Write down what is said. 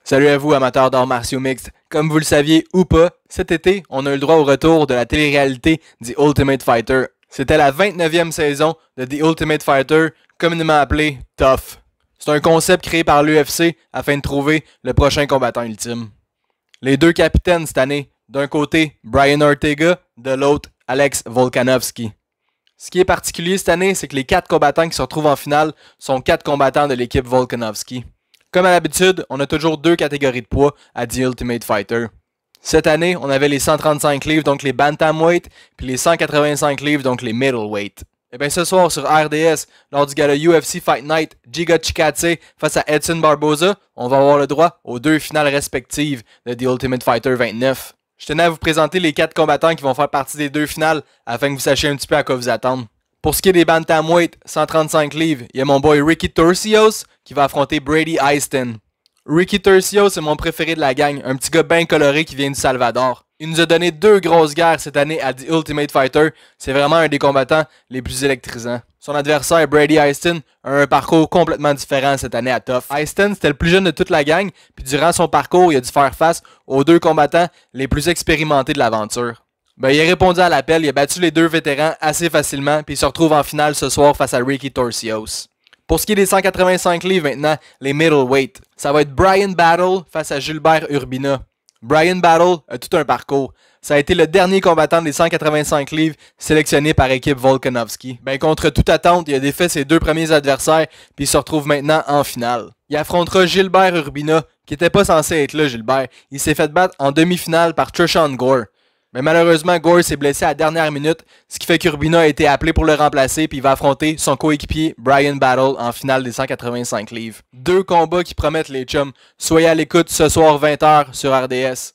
Salut à vous amateurs d'arts martiaux mixtes. Comme vous le saviez ou pas, cet été, on a eu le droit au retour de la télé-réalité The Ultimate Fighter. C'était la 29e saison de The Ultimate Fighter, communément appelé TUF. C'est un concept créé par l'UFC afin de trouver le prochain combattant ultime. Les deux capitaines cette année, d'un côté Brian Ortega, de l'autre Alex Volkanovski. Ce qui est particulier cette année, c'est que les 4 combattants qui se retrouvent en finale sont 4 combattants de l'équipe Volkanovski. Comme à l'habitude, on a toujours 2 catégories de poids à The Ultimate Fighter. Cette année, on avait les 135 livres, donc les bantamweight, puis les 185 livres, donc les middleweight. Et bien ce soir sur RDS, lors du gala UFC Fight Night, Giga Chikadze face à Edson Barboza, on va avoir le droit aux 2 finales respectives de The Ultimate Fighter 29. Je tenais à vous présenter les 4 combattants qui vont faire partie des 2 finales afin que vous sachiez un petit peu à quoi vous attendre. Pour ce qui est des bantamweight 135 livres, il y a mon boy Ricky Turcios qui va affronter Brady Easton. Ricky Turcios est mon préféré de la gang, un petit gars bien coloré qui vient du Salvador. Il nous a donné 2 grosses guerres cette année à The Ultimate Fighter, c'est vraiment un des combattants les plus électrisants. Son adversaire Brady Easton a un parcours complètement différent cette année à TUF. Easton c'était le plus jeune de toute la gang, puis durant son parcours il a dû faire face aux 2 combattants les plus expérimentés de l'aventure. Ben, il a répondu à l'appel, il a battu les 2 vétérans assez facilement, puis il se retrouve en finale ce soir face à Ricky Turcios. Pour ce qui est des 185 livres maintenant, les middleweight, ça va être Bryan Battle face à Gilbert Urbina. Bryan Battle a tout un parcours. Ça a été le dernier combattant des 185 livres sélectionné par équipe Volkanovski. Ben, contre toute attente, il a défait ses 2 premiers adversaires, puis il se retrouve maintenant en finale. Il affrontera Gilbert Urbina, qui était pas censé être là, Gilbert. Il s'est fait battre en demi-finale par Tresean Gore. Mais malheureusement, Gore s'est blessé à la dernière minute, ce qui fait qu'Urbina a été appelé pour le remplacer puis il va affronter son coéquipier Bryan Battle en finale des 185 livres. 2 combats qui promettent les chums. Soyez à l'écoute ce soir 20h sur RDS.